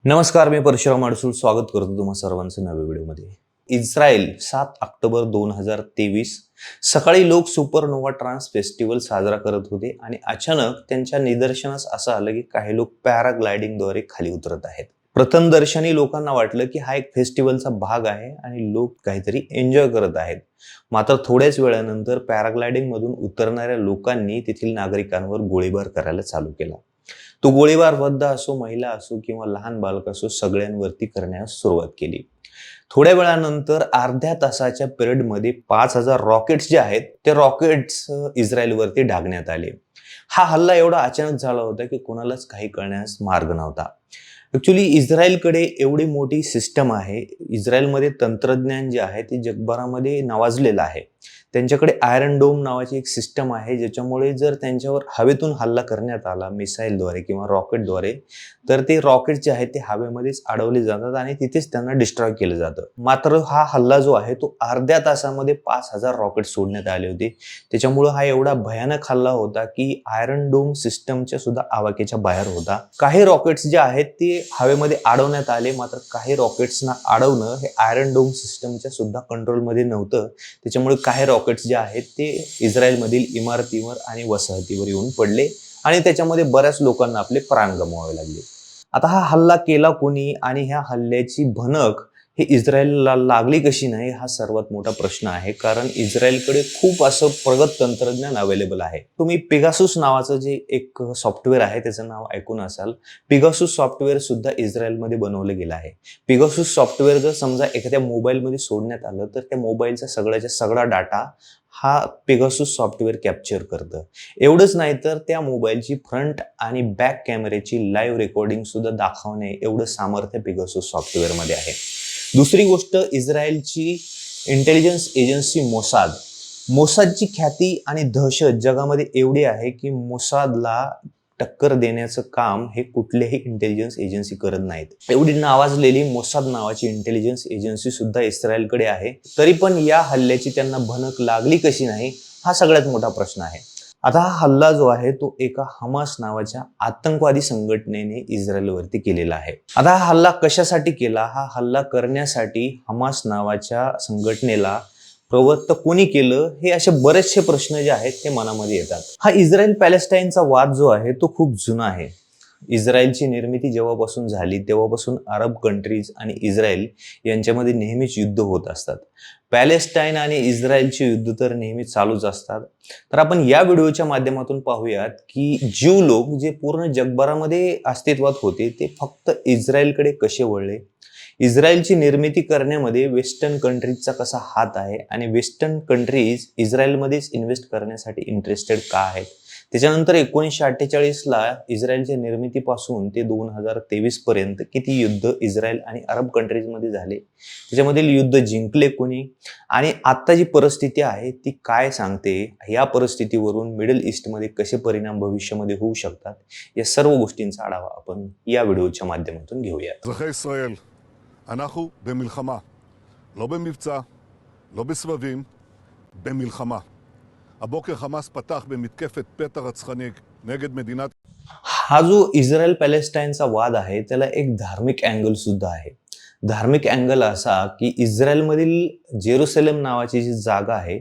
नमस्कार, मी परशुराम अडसूळ स्वागत करतो तुम्हा सर्वांचं नव्या व्हिडिओमध्ये. इस्रायल 7 ऑक्टोबर 2023 सकाळी लोक सुपरनोव्हा ट्रान्स फेस्टिवल साजरा करत होते आणि अचानक त्यांच्या निदर्शनास असं आलं की काही लोक पॅराग्लायडिंगद्वारे खाली उतरत आहेत. प्रथमदर्शनी लोकांना वाटलं की हा एक फेस्टिवलचा भाग आहे आणि लोक काहीतरी एन्जॉय करत आहेत. मात्र थोड्याच वेळानंतर पॅराग्लायडिंगमधून उतरणाऱ्या लोकांनी तेथील नागरिकांवर गोळीबार करायला चालू केला. तो गोळीबार वृद्ध असो, महिला असो किंवा लहान बालक असो, सगळ्यांवरती करण्यास सुरुवात केली. थोड्या वेळानंतर अर्ध्या तासाच्या पिरियडमध्ये 5,000 रॉकेट्स जे आहेत ते रॉकेट्स इस्रायलवरती डागण्यात आले. हा हल्ला एवढा अचानक झाला होता की कोणालाच काही कळण्यास मार्ग नव्हता. ॲक्च्युली इस्रायलकडे एवढी मोठी सिस्टम आहे. इस्रायलमध्ये तंत्रज्ञान जे आहे ते जगभरामध्ये नावाजलेलं आहे. त्यांच्याकडे आयरन डोम नावाची एक सिस्टम आहे, ज्याच्यामुळे जर त्यांच्यावर हवेतून हल्ला करण्यात आला मिसाईलद्वारे किंवा रॉकेटद्वारे, तर ते रॉकेट जे आहेत ते हवेमध्येच अडवले जातात आणि तिथेच त्यांना डिस्ट्रॉय केलं जातं. मात्र हा हल्ला जो आहे तो अर्ध्या तासामध्ये 5,000 रॉकेट सोडण्यात आले होते. त्याच्यामुळं हा एवढा भयानक हल्ला होता की आयरन डोम सिस्टमच्या सुद्धा आवाक्याच्या बाहेर होता. काही रॉकेट्स जे आहेत ते हवेमध्ये अडवण्यात आले, मात्र काही रॉकेट्सना अडवणं हे आयरन डोम सिस्टमच्या सुद्धा कंट्रोलमध्ये नव्हतं. त्याच्यामुळे काही रॉकेट्स जे आहेत ते इस्रायलमधील इमारतीवर आणि वसाहतीवर येऊन पडले आणि त्याच्यामध्ये बऱ्याच लोकांना आपले प्राण गमवावे लागले. आता हा हल्ला केला कोणी आणि ह्या हल्ल्याची भनक हे इस्रायलला लागली कशी नाही, हा सर्वात मोठा प्रश्न आहे. कारण इस्रायलकडे खूप असं प्रगत तंत्रज्ञान अवेलेबल आहे. तुम्ही पेगासुस नावाचं जे एक सॉफ्टवेअर आहे त्याचं नाव ऐकून असाल. पेगासुस सॉफ्टवेअर सुद्धा इस्रायलमध्ये बनवलं गेलं आहे. पेगासुस सॉफ्टवेअर जर समजा एखाद्या मोबाईलमध्ये सोडण्यात आलं तर त्या मोबाईलचा सगळ्याच्या सगळा डाटा हा पेगासुस सॉफ्टवेअर कॅप्चर करतं. एवढंच नाही तर त्या मोबाईलची फ्रंट आणि बॅक कॅमेऱ्याची लाईव्ह रेकॉर्डिंग सुद्धा दाखवणे एवढं सामर्थ्य पेगासुस सॉफ्टवेअरमध्ये आहे. दुसरी गोष्ट, इस्रायलची इंटेलिजन्स एजन्सी मोसादची ख्याती आणि दहशत जगामध्ये एवढी आहे की मोसादला टक्कर देण्याचं काम हे कुठल्याही इंटेलिजन्स एजन्सी करत नाहीत. एवढी नावाजलेली मोसाद नावाची इंटेलिजन्स एजन्सी सुद्धा इस्रायलकडे आहे. तरी पण या हल्ल्याची त्यांना भनक लागली कशी नाही, हा सगळ्यात मोठा प्रश्न आहे. आता हा हल्ला जो आहे तो एका हमास नावाच्या आतंकवादी संघटनेने इस्रायलवरती केलेला आहे. आता हा हल्ला कशासाठी केला? हा हल्ला करण्यासाठी हमास नावाच्या संघटनेला प्रवृत्त कोणी केलं, हे असे बरेचसे प्रश्न जे आहेत ते मनामध्ये येतात. हा इस्रायल पॅलेस्टाईनचा वाद जो आहे तो खूप जुना आहे. इस्रायलची निर्मिती जेव्हापासून झाली तेव्हापासून अरब कंट्रीज आणि इस्रायल यांच्यामध्ये नेहमीच युद्ध होत असतात. पॅलेस्टाईन आणि इस्रायलचे युद्ध तर नेहमी चालूच असतात. तर आपण या व्हिडिओच्या माध्यमातून पाहूयात की ज्यू लोक जे पूर्ण जगभरामध्ये अस्तित्वात होते ते फक्त इस्रायलकडे कसे वळले, इस्रायलची निर्मिती करण्यामध्ये वेस्टर्न कंट्रीजचा कसा हात आहे आणि वेस्टर्न कंट्रीज इस्रायलमध्येच इन्व्हेस्ट करण्यासाठी इंटरेस्टेड का आहेत. त्याच्यानंतर 1948ला इस्रायलच्या निर्मितीपासून ते 2023 पर्यंत किती युद्ध इस्रायल आणि अरब कंट्रीजमध्ये झाले, त्याच्यामधील युद्ध जिंकले कोणी आणि आता जी परिस्थिती आहे ती काय सांगते, या परिस्थितीवरून मिडल ईस्टमध्ये कसे परिणाम भविष्यामध्ये होऊ शकतात, या सर्व गोष्टींचा आढावा आपण या व्हिडिओच्या माध्यमातून घेऊया. אזרחי ישראל, אנחנו במלחמה, לא במבצע, לא בסבבים, במלחמה. הבוקר חמאס פתח במתקפת פתע רצחני נגד מדינת... हा जो इस्रायल पॅलेस्टाईनचा वाद आहे त्याला एक धार्मिक अँगल सुद्धा आहे. धार्मिक अँगल असा की इस्रायलमधील जेरुसलेम नावाची जी जागा आहे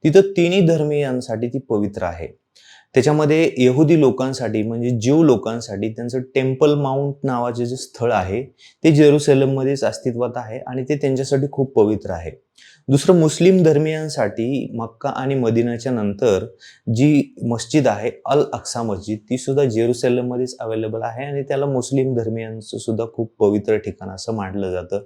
तिथं तिन्ही धर्मीयांसाठी ती पवित्र आहे. त्याच्यामध्ये यहुदी लोकांसाठी म्हणजे ज्यू लोकांसाठी त्यांचं टेम्पल माउंट नावाचे जे स्थळ आहे ते जेरुसलेममध्येच अस्तित्वात आहे आणि ते त्यांच्यासाठी खूप पवित्र आहे. दुसरं, मुस्लिम धर्मियांसाठी मक्का आणि मदिनाच्या नंतर जी मस्जिद आहे अल अक्सा मस्जिद, ती सुद्धा जेरुसलेममध्येच अवेलेबल आहे आणि त्याला मुस्लिम धर्मियांचं सुद्धा खूप पवित्र ठिकाण असं मानलं जातं.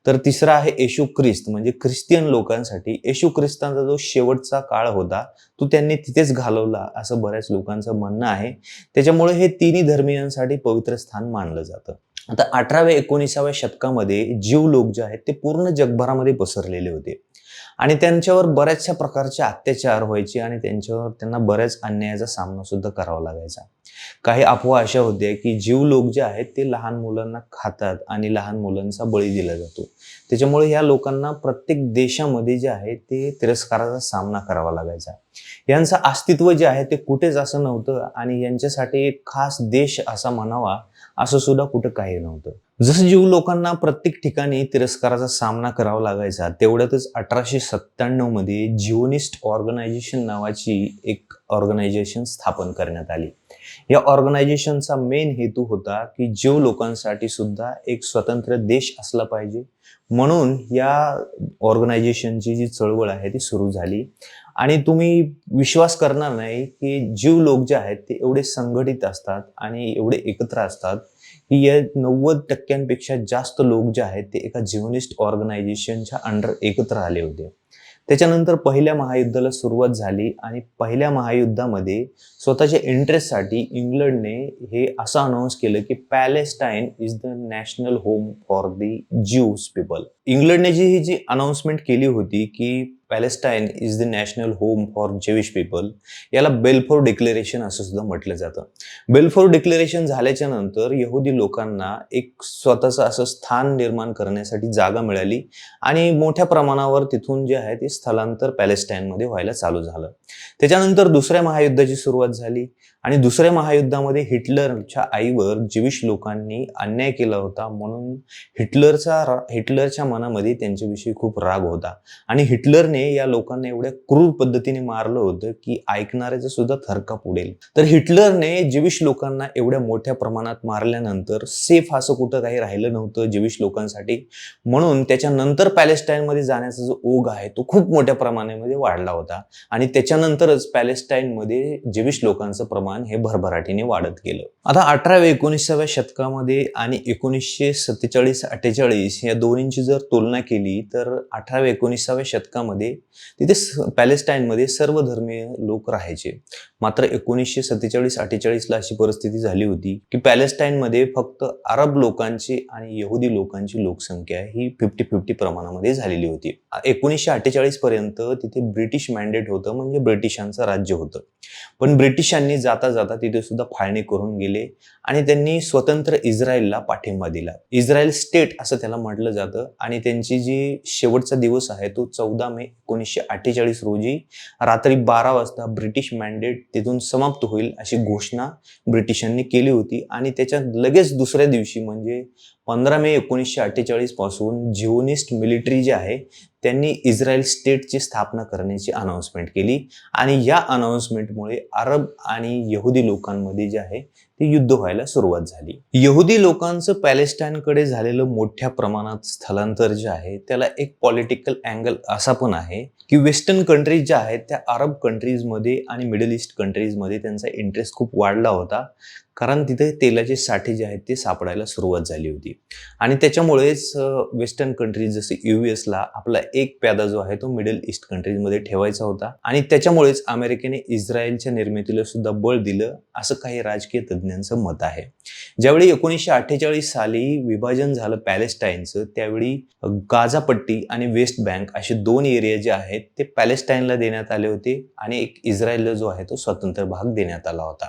तर तिसरं आहे येशू ख्रिस्त म्हणजे ख्रिस्तियन लोकांसाठी. येशू ख्रिस्तांचा जो शेवटचा काळ होता तो त्यांनी तिथेच घालवला असं बऱ्याच लोकांचं म्हणणं आहे. त्याच्यामुळे हे तिन्ही धर्मियांसाठी पवित्र स्थान मानलं जातं. आता 18व्या-19व्या शतकामध्ये ज्यू लोक जे आहेत ते पूर्ण जगभरामध्ये पसरलेले होते आणि त्यांच्यावर बऱ्याचशा प्रकारचे अत्याचार व्हायचे आणि त्यांना बऱ्याच अन्यायाचा सामना सुद्धा करावा लागायचा. काही अफवा अशा होत्या की ज्यू लोक जे आहेत ते लहान मुलांना खातात आणि लहान मुलांचा बळी दिला जातो. त्याच्यामुळे ह्या लोकांना प्रत्येक देशामध्ये जे आहे ते तिरस्काराचा सामना करावा लागायचा. यांचं अस्तित्व जे आहे ते कुठेच असं नव्हतं आणि यांच्यासाठी एक खास देश असा म्हणावा असं सुद्धा कुठं काही नव्हतं. जसं ज्यू लोकांना प्रत्येक ठिकाणी तिरस्काराचा सामना करावा लागायचा, तेवढ्यातच 1897 मध्ये जिओनिस्ट ऑर्गनायझेशन नावाची एक ऑर्गनायझेशन स्थापन करण्यात आली. या ऑर्गनायझेशनचा मेन हेतू होता की ज्यू लोकांसाठी सुद्धा एक स्वतंत्र देश असला पाहिजे. म्हणून या ऑर्गनायझेशनची जी चळवळ आहे ती सुरू झाली. आणि तुम्ही विश्वास करणार नाही की ज्यू लोक जे आहेत ते एवढे संघटित असतात आणि एवढे एकत्र असतात की या 90% जास्त लोक जे आहेत ते एका जिओनिस्ट ऑर्गनायझेशनच्या अंडर एकत्र आले होते. त्याच्यानंतर पहिल्या महायुद्धाला सुरुवात झाली आणि पहिल्या महायुद्धामध्ये स्वतःच्या इंटरेस्टसाठी इंग्लंडने हे असं अनाऊन्स केलं की Palestine is the national home for the ज्यूज पीपल. इंग्लंडने ही जी अनाऊन्समेंट केली होती की Palestine is the national home for Jewish people, याला बेल्फोर डिक्लेरेशन असं सुद्धा म्हटलं जातं. बेल्फोर डिक्लेरेशन झाल्याच्या नंतर यहुदी लोकांना एक स्वतःचं असं स्थान निर्माण करण्यासाठी जागा मिळाली आणि मोठ्या प्रमाणावर तिथून जे आहे ते स्थलांतर पॅलेस्टाईनमध्ये व्हायला चालू झालं. त्याच्यानंतर दुसऱ्या महायुद्धाची सुरुवात झाली आणि दुसऱ्या महायुद्धामध्ये हिटलरच्या आईवर ज्यूइश लोकांनी अन्याय केला होता, म्हणून हिटलरच्या मनामध्ये त्यांच्याविषयी खूप राग होता आणि हिटलरने या लोकांना एवढ्या क्रूर पद्धतीने मारलं होतं की ऐकणाऱ्याचा सुद्धा थरकाप उडेल. तर हिटलरने ज्यूइश लोकांना एवढ्या मोठ्या प्रमाणात मारल्यानंतर सेफ असं कुठं काही राहिलं नव्हतं ज्यूइश लोकांसाठी, म्हणून त्याच्यानंतर पॅलेस्टाईनमध्ये जाण्याचा जो ओघ आहे तो खूप मोठ्या प्रमाणामध्ये वाढला होता आणि त्याच्यानंतरच पॅलेस्टाईनमध्ये ज्यूइश लोकांचं प्रमाण हे भरभराटीने वाढत गेलं. आता 18व्या-19व्या शतकामध्ये आणि 1947-48 या दोन्हींची जर तुलना केली तर 18व्या-19व्या शतकामध्ये तिथे पॅलेस्टाईनमध्ये सर्व धर्मीय लोक राहायचे. मात्र 1947-48ला अशी परिस्थिती झाली होती की पॅलेस्टाईनमध्ये फक्त अरब लोकांची आणि यहुदी लोकांची लोकसंख्या ही 50-50 प्रमाणामध्ये झालेली होती. 1948 पर्यंत तिथे ब्रिटिश मॅन्डेट होतं, म्हणजे ब्रिटिशांचं राज्य होतं. पण ब्रिटिशांनी जाता जाता तिथे सुद्धा फाळणी करून गेले आणि त्यांनी स्वतंत्र इस्रायलला पाठिंबा दिला. इस्रायल स्टेट असं त्याला म्हटलं जातं आणि त्यांची जी शेवटचा दिवस आहे तो 14 मे 1948 रोजी रात्री 12 वाजता ब्रिटिश मॅन्डेट तिथून समाप्त होईल अशी घोषणा ब्रिटिशांनी केली होती आणि त्याच्या लगेच दुसऱ्या दिवशी म्हणजे 15 मे 1948 पासून जिओनिस्ट मिलिटरी जे आहे त्यांनी इस्रायल स्टेटची स्थापना करण्याची अनाऊन्समेंट केली आणि या अनाऊन्समेंटमुळे अरब आणि यहुदी लोकांमध्ये जे आहे ते युद्ध व्हायला सुरुवात झाली. यहुदी लोकांचं पॅलेस्टाईनकडे झालेलं मोठ्या प्रमाणात स्थलांतर जे आहे त्याला एक पॉलिटिकल अँगल असा पण आहे की वेस्टर्न कंट्रीज ज्या आहेत त्या अरब कंट्रीजमध्ये आणि मिडल ईस्ट कंट्रीजमध्ये त्यांचा इंटरेस्ट खूप वाढला होता, कारण तिथे तेलाचे साठे जे आहेत ते सापडायला सुरुवात झाली होती आणि त्याच्यामुळेच वेस्टर्न कंट्रीज जसे US-ला आपला एक प्यादा जो आहे तो मिडल ईस्ट कंट्रीजमध्ये ठेवायचा होता आणि त्याच्यामुळेच अमेरिकेने इस्रायलच्या निर्मितीला सुद्धा बळ दिलं असं काही राजकीय तज्ज्ञांचं मत आहे. ज्यावेळी 1948 साली विभाजन झालं पॅलेस्टाईनचं, त्यावेळी गाझापट्टी आणि वेस्ट बँक असे दोन एरिया जे आहेत ते पॅलेस्टाईनला देण्यात आले होते आणि एक इस्रायलला जो आहे तो स्वतंत्र भाग देण्यात आला होता.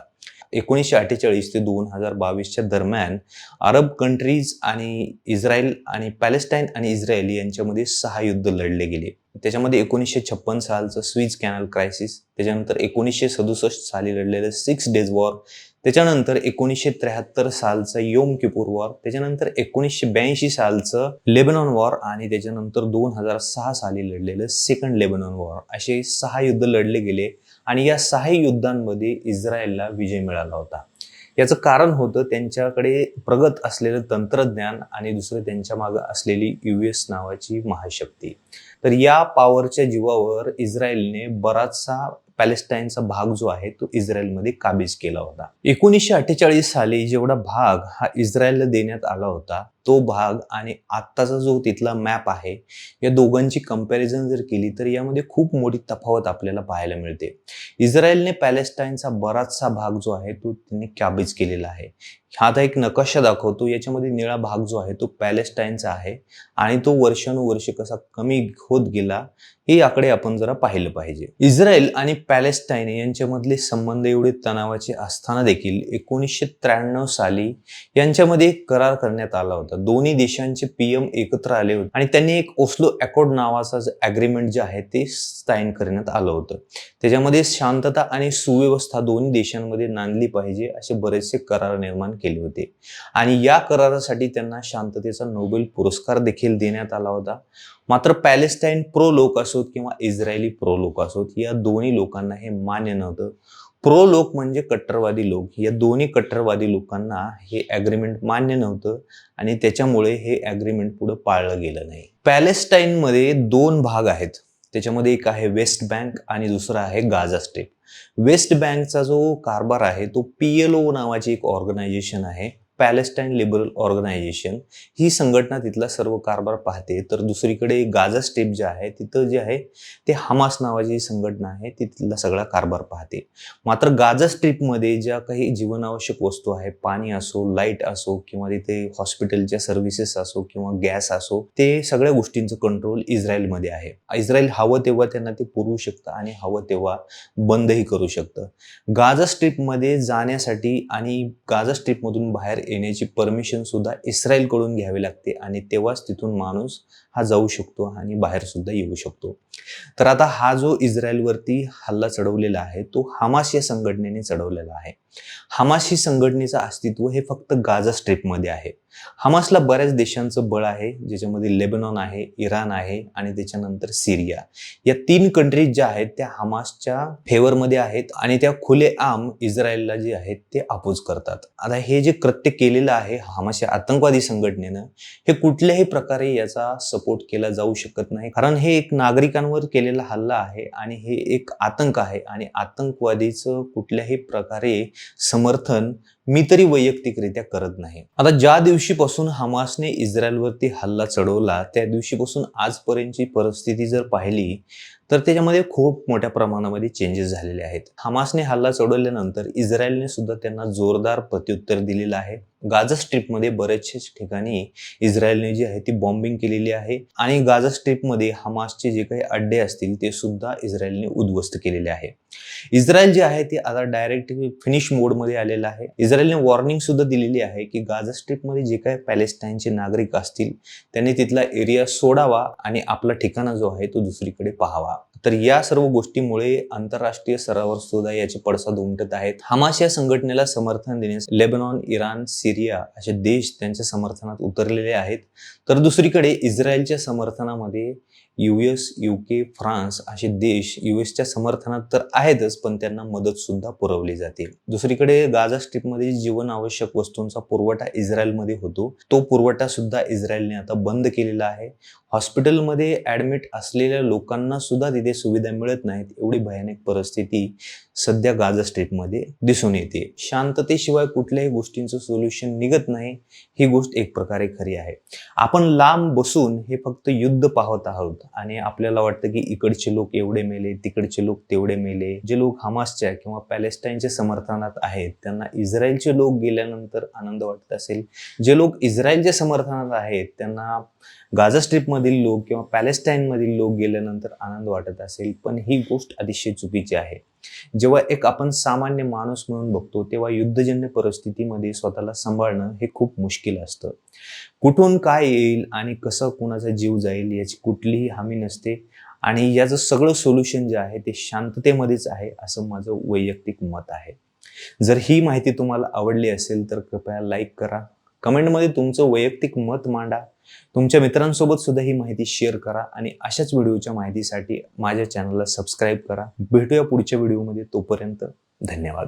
1948 ते 2022च्या दरम्यान अरब कंट्रीज आणि इस्रायल आणि पॅलेस्टाईन आणि इस्रायल यांच्यामध्ये 6 युद्ध लढले गेले. त्याच्यामध्ये 1956 सालचं स्विज कॅनल क्रायसिस, त्याच्यानंतर 1967 साली लढलेलं 6 डेज वॉर, त्याच्यानंतर 1973 सालचा योम किपूर वॉर, त्याच्यानंतर 1982 सालचं लेबनॉन वॉर आणि त्याच्यानंतर 2006 साली लढलेलं सेकंड लेबनॉन वॉर, असे 6 युद्ध लढले गेले आणि या 6 युद्धांमध्ये इस्रायलला विजय मिळाला होता. याचं कारण होतं त्यांच्याकडे प्रगत असलेलं तंत्रज्ञान आणि दुसरं त्यांच्या मागे असलेली US नावाची महाशक्ती. तर या पॉवरच्या जीवावर इस्रायलने बराचसा पॅलेस्टाईनचा भाग जो आहे तो इस्रायलमध्ये काबीज केला होता. 1948 साली जेवढा भाग हा इस्रायलला देण्यात आला होता तो भाग आणि आत्ताचा जो तिथला मॅप आहे या दोघांची कंपॅरिझन जर केली तर यामध्ये खूप मोठी तफावत आपल्याला पाहायला मिळते. इस्रायलने पॅलेस्टाईनचा बराचसा भाग जो आहे तो त्यांनी काबीज केलेला आहे. हा आता एक नकाशा दाखवतो, याच्यामध्ये निळा भाग जो आहे तो पॅलेस्टाईनचा आहे आणि तो वर्षानुवर्ष कसा कमी होत गेला हे आकडे आपण जरा पाहिलं पाहिजे. इस्रायल आणि पॅलेस्टाईन यांच्यामधले संबंध एवढे तणावाचे असताना देखील 1993 साली यांच्यामध्ये एक करार करण्यात आला होता. दोन्ही देशांचे PM एकत्र आले होते आणि त्यांनी एक ओस्लो अकॉर्ड नावाचा अग्रीमेंट जे आहे ते साइन करण्यात आलं होतं. त्याच्यामध्ये शांतता आणि सुव्यवस्था दोन्ही देशांमध्ये नांदली पाहिजे असे बरेचसे करार निर्माण केले होते आणि या करारासाठी त्यांना शांततेचा नोबेल पुरस्कार देखील देण्यात आला होता. मात्र पॅलेस्टाईन प्रो लोक असोत किंवा इस्रायली प्रो लोक असोत, या दोन्ही लोकांना हे मान्य नव्हतं. प्रो लोक म्हणजे कट्टरवादी लोक, या दोन्ही कट्टरवादी लोकांना हे ॲग्रीमेंट मान्य नव्हतं आणि त्याच्यामुळे हे ॲग्रीमेंट पुढे पाळलं गेलं नाही. पॅलेस्टाईनमध्ये 2 भाग आहेत. त्याच्यामध्ये एक आहे वेस्ट बँक आणि दुसरा आहे गाझा स्ट्रीप. वेस्ट बँकचा जो कारभार आहे तो PLO नावाची एक ऑर्गनायझेशन आहे, पॅलेस्टाईन लिबरल ऑर्गनायझेशन. ही संघटना तिथला सर्व कारभार पाहते. तर दुसरीकडे गाझा स्ट्रीप जे आहे तिथं जे आहे ते हमास नावाची संघटना आहे, ती तिथला सगळा कारभार पाहते. मात्र गाझा स्ट्रीपमध्ये ज्या काही जीवनावश्यक वस्तू आहे, पाणी असो, लाईट असो किंवा तिथे हॉस्पिटलच्या सर्व्हिसेस असो किंवा गॅस असो, ते सगळ्या गोष्टींचं कंट्रोल इस्रायलमध्ये आहे. इस्रायल हवं तेव्हा त्यांना ते पुरवू शकतं आणि हवं तेव्हा बंदही करू शकतं. गाझा स्ट्रीपमध्ये जाण्यासाठी आणि गाझा स्ट्रीपमधून बाहेर येण्याची परमिशन सुद्धा इस्रायलकडून घ्यावी लागते आणि तेव्हाच तिथून माणूस हा जाऊ शकतो आणि बाहेर सुद्धा येऊ शकतो. तर आता हा जो इस्रायलवरती हल्ला चढवलेला आहे तो हमास या संघटनेने चढवलेला आहे. हमास ही संघटनेचं अस्तित्व हे फक्त गाझा स्ट्रीपमध्ये आहे. हमासला बऱ्याच देशांचं बळ आहे, ज्याच्यामध्ये लेबनॉन आहे, इराण आहे आणि त्याच्यानंतर सिरिया. या 3 कंट्रीज ज्या आहेत त्या हमासच्या फेवरमध्ये आहेत आणि त्या खुलेआम इस्रायलला जे आहेत ते अपोज करतात. आता हे जे कृत्य केलेलं आहे हमास या आतंकवादी संघटनेनं, हे कुठल्याही प्रकारे याचा सपोर्ट केला जाऊ शकत नाही, कारण हे एक नागरिकांवर केलेला हल्ला आहे आणि हे एक आतंक आहे आणि आतंकवादीचं कुठल्याही प्रकारे समर्थन मी तरी वैयक्तिकरित्या करत नाही. आता ज्या दिवशीपासून हमासने इस्रायलवरती हल्ला चढवला त्या दिवशीपासून आजपर्यंतची परिस्थिती जर पाहिली तर त्याच्यामध्ये खूप मोठ्या प्रमाणामध्ये चेंजेस झालेले आहेत. हमासने हल्ला चढवल्यानंतर इस्रायलने सुद्धा त्यांना जोरदार प्रत्युत्तर दिलेलं आहे. गाझा स्ट्रीपमध्ये बरेचसे ठिकाणी इस्रायलने जी आहे ती बॉम्बिंग केलेली आहे आणि गाझा स्ट्रीपमध्ये हमासचे जे काही अड्डे असतील ते सुद्धा इस्रायलने उद्ध्वस्त केलेले आहे. इस्रायल जे आहे ते आता डायरेक्ट फिनिश मोडमध्ये आलेलं आहे. इस्रायलने वॉर्निंग सुद्धा दिलेली आहे की गाझा स्ट्रीपमध्ये जे काही पॅलेस्टाईनचे नागरिक असतील त्यांनी तिथला एरिया सोडावा आणि आपला ठिकाणा जो आहे तो दुसरीकडे पाहावा. तर या सर्व गोष्टीमुळे आंतरराष्ट्रीय स्तरावर सुद्धा याचे पडसाद उमटत आहेत. हमास या संघटनेला समर्थन देण्यास लेबनॉन, इराण, सिरिया असे देश त्यांच्या समर्थनात उतरलेले आहेत. तर दुसरीकडे इस्रायलच्या समर्थनामध्ये US, UK, फ्रान्स असे देश USच्या समर्थनात तर आहेतच, पण त्यांना मदत सुद्धा पुरवली जाते. दुसरीकडे गाझा स्ट्रीपमध्ये जीवन आवश्यक वस्तूंचा पुरवठा इस्रायलमध्ये होतो, तो पुरवठा सुद्धा इस्रायलने आता बंद केलेला आहे. हॉस्पिटलमध्ये ॲडमिट असलेल्या लोकांना सुद्धा तिथे सुविधा मिळत नाहीत, एवढी भयानक परिस्थिती सध्या गाझा स्ट्रीपमध्ये दिसून येते. शांततेशिवाय कुठल्याही गोष्टींचं सोल्युशन निघत नाही, ही गोष्ट एक प्रकारे खरी आहे. आपण लांब बसून हे फक्त युद्ध पाहत आहोत आणि आपल्याला वाटतं की इकडचे लोक एवढे मेले, तिकडचे लोक तेवढे मेले. जे लोक हमासच्या किंवा पॅलेस्टाईनच्या समर्थनात आहेत त्यांना इस्रायलचे लोक गेल्यानंतर आनंद वाटत असेल, जे लोक इस्रायलच्या समर्थनात आहेत त्यांना गाझा स्ट्रीपमधील लोक किंवा पॅलेस्टाईनमधील लोक गेल्यानंतर आनंद वाटत असेल, पण ही गोष्ट अतिशय चुकीची आहे. जेव्हा एक आपण सामान्य माणूस म्हणून बघतो तेव्हा युद्धजन्य परिस्थितीमध्ये स्वतःला सांभाळणं हे खूप मुश्किल असतं. कुठून काय येईल आणि कसं कुणाचा जीव जाईल याची कुठलीही हमी नसते आणि याचं सगळं सोल्युशन जे आहे ते शांततेमध्येच आहे, असं माझं वैयक्तिक मत आहे. जर ही माहिती तुम्हाला आवडली असेल तर कृपया लाईक करा, कमेंटमध्ये तुमचं वैयक्तिक मत मांडा, तुमच्या मित्रांसोबत सुद्धा ही माहिती शेअर करा आणि अशाच व्हिडिओच्या माहितीसाठी माझ्या चॅनलला सबस्क्राईब करा. भेटूया पुढच्या व्हिडिओमध्ये, तोपर्यंत धन्यवाद.